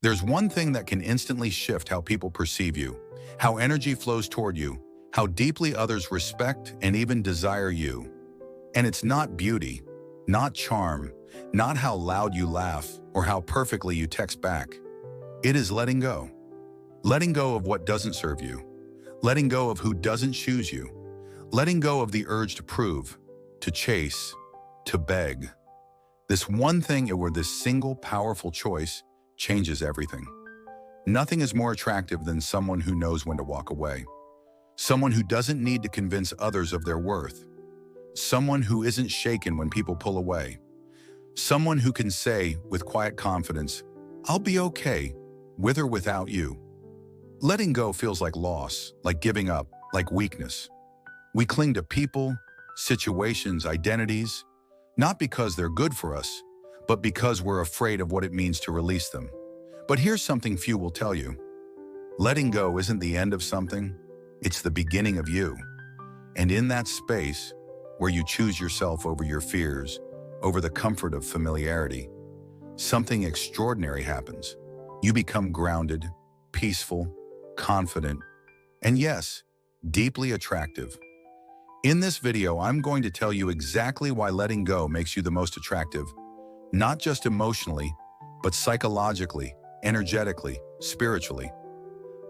There's one thing that can instantly shift how people perceive you, how energy flows toward you, how deeply others respect and even desire you. And it's not beauty, not charm, not how loud you laugh or how perfectly you text back. It is letting go. Letting go of what doesn't serve you. Letting go of who doesn't choose you. Letting go of the urge to prove, to chase, to beg. This one thing or this single powerful choice changes everything. Nothing is more attractive than someone who knows when to walk away. Someone who doesn't need to convince others of their worth. Someone who isn't shaken when people pull away. Someone who can say with quiet confidence, "I'll be okay, with or without you." Letting go feels like loss, like giving up, like weakness. We cling to people, situations, identities, not because they're good for us, but because we're afraid of what it means to release them. But here's something few will tell you. Letting go isn't the end of something, it's the beginning of you. And in that space, where you choose yourself over your fears, over the comfort of familiarity, something extraordinary happens. You become grounded, peaceful, confident, and yes, deeply attractive. In this video, I'm going to tell you exactly why letting go makes you the most attractive, not just emotionally, but psychologically, energetically, spiritually.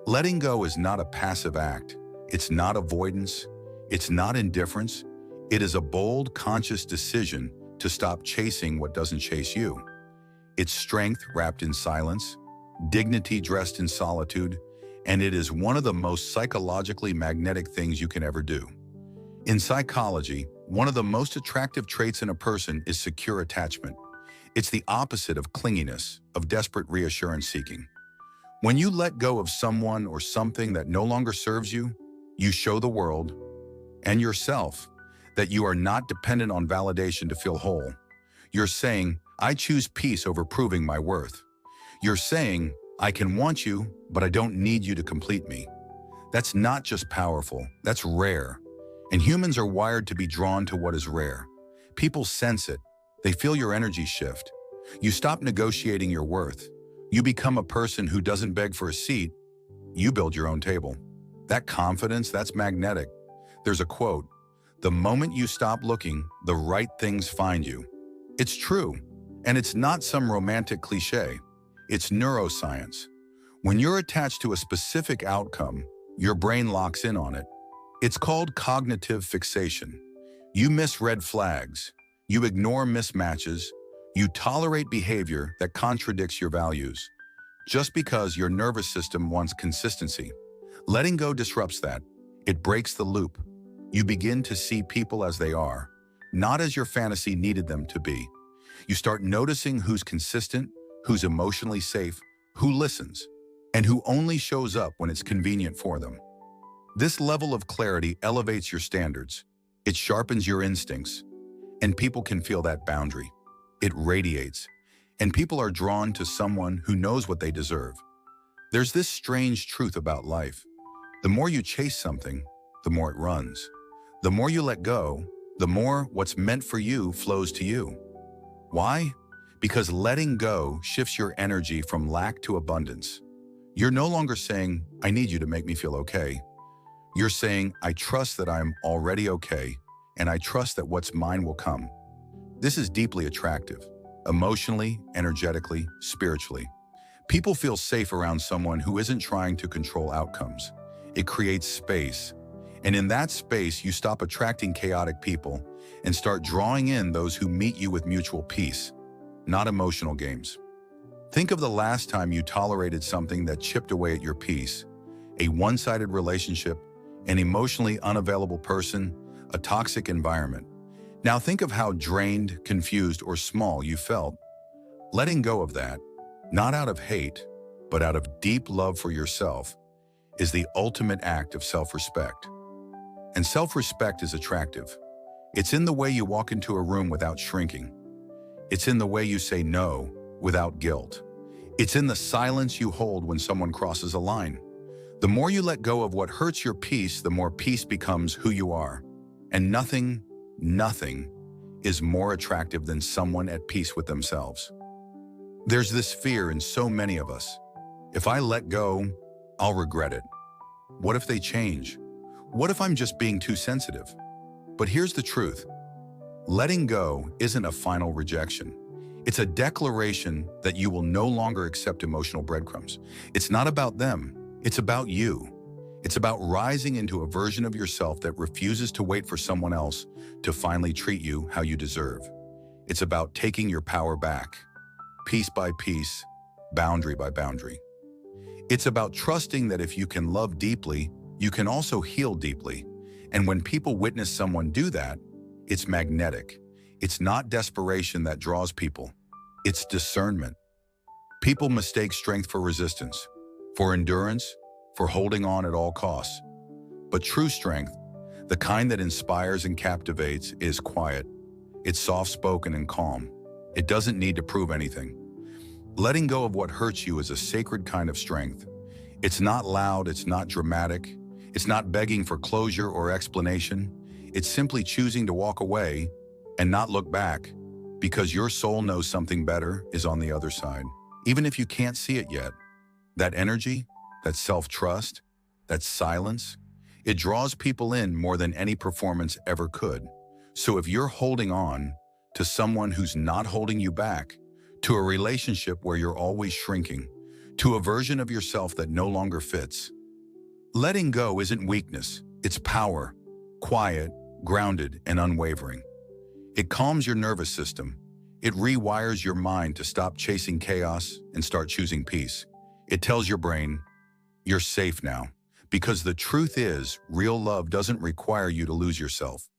Letting go is not a passive act. It's not avoidance. It's not indifference. It is a bold, conscious decision to stop chasing what doesn't chase you. It's strength wrapped in silence, dignity dressed in solitude, and it is one of the most psychologically magnetic things you can ever do. In psychology, one of the most attractive traits in a person is secure attachment. It's the opposite of clinginess, of desperate reassurance seeking. When you let go of someone or something that no longer serves you, you show the world and yourself that you are not dependent on validation to feel whole. You're saying, "I choose peace over proving my worth." You're saying, "I can want you, but I don't need you to complete me." That's not just powerful, that's rare. And humans are wired to be drawn to what is rare. People sense it. They feel your energy shift. You stop negotiating your worth. You become a person who doesn't beg for a seat. You build your own table. That confidence, that's magnetic. There's a quote, "The moment you stop looking, the right things find you." It's true. And it's not some romantic cliche. It's neuroscience. When you're attached to a specific outcome, your brain locks in on it. It's called cognitive fixation. You miss red flags. You ignore mismatches. You tolerate behavior that contradicts your values, just because your nervous system wants consistency. Letting go disrupts that. It breaks the loop. You begin to see people as they are, not as your fantasy needed them to be. You start noticing who's consistent, who's emotionally safe, who listens, and who only shows up when it's convenient for them. This level of clarity elevates your standards. It sharpens your instincts, and people can feel that boundary. It radiates, and people are drawn to someone who knows what they deserve. There's this strange truth about life. The more you chase something, the more it runs. The more you let go, the more what's meant for you flows to you. Why? Because letting go shifts your energy from lack to abundance. You're no longer saying, "I need you to make me feel okay." You're saying, "I trust that I'm already okay, and I trust that what's mine will come." This is deeply attractive, emotionally, energetically, spiritually. People feel safe around someone who isn't trying to control outcomes. It creates space. And in that space, you stop attracting chaotic people and start drawing in those who meet you with mutual peace, not emotional games. Think of the last time you tolerated something that chipped away at your peace: a one-sided relationship, an emotionally unavailable person, a toxic environment. Now think of how drained, confused, or small you felt. Letting go of that, not out of hate, but out of deep love for yourself, is the ultimate act of self-respect. And self-respect is attractive. It's in the way you walk into a room without shrinking. It's in the way you say no without guilt. It's in the silence you hold when someone crosses a line. The more you let go of what hurts your peace, the more peace becomes who you are. And nothing is more attractive than someone at peace with themselves. There's this fear in so many of us, If I let go, I'll regret it. What if they change? What if I'm just being too sensitive? But here's the truth. Letting go isn't a final rejection. It's a declaration that you will no longer accept emotional breadcrumbs. It's not about them. It's about you. It's about rising into a version of yourself that refuses to wait for someone else to finally treat you how you deserve. It's about taking your power back, piece by piece, boundary by boundary. It's about trusting that if you can love deeply, you can also heal deeply. And when people witness someone do that, it's magnetic. It's not desperation that draws people. It's discernment. People mistake strength for resistance, for endurance, for holding on at all costs. But true strength, the kind that inspires and captivates, is quiet. It's soft-spoken and calm. It doesn't need to prove anything. Letting go of what hurts you is a sacred kind of strength. It's not loud, it's not dramatic, it's not begging for closure or explanation. It's simply choosing to walk away and not look back, because your soul knows something better is on the other side. Even if you can't see it yet, that energy, that self-trust, that silence, it draws people in more than any performance ever could. So if you're holding on to someone who's not holding you back, to a relationship where you're always shrinking, to a version of yourself that no longer fits, letting go isn't weakness, it's power, quiet, grounded, and unwavering. It calms your nervous system. It rewires your mind to stop chasing chaos and start choosing peace. It tells your brain, you're safe now. Because the truth is, real love doesn't require you to lose yourself.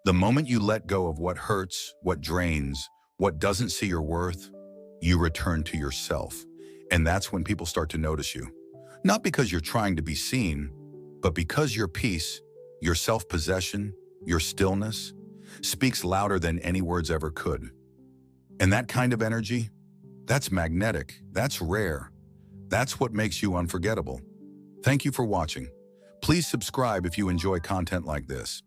The moment you let go of what hurts, what drains, what doesn't see your worth, you return to yourself. And that's when people start to notice you. Not because you're trying to be seen, but because your peace, your self-possession, your stillness speaks louder than any words ever could. And that kind of energy, that's magnetic, that's rare. That's what makes you unforgettable. Thank you for watching. Please subscribe if you enjoy content like this.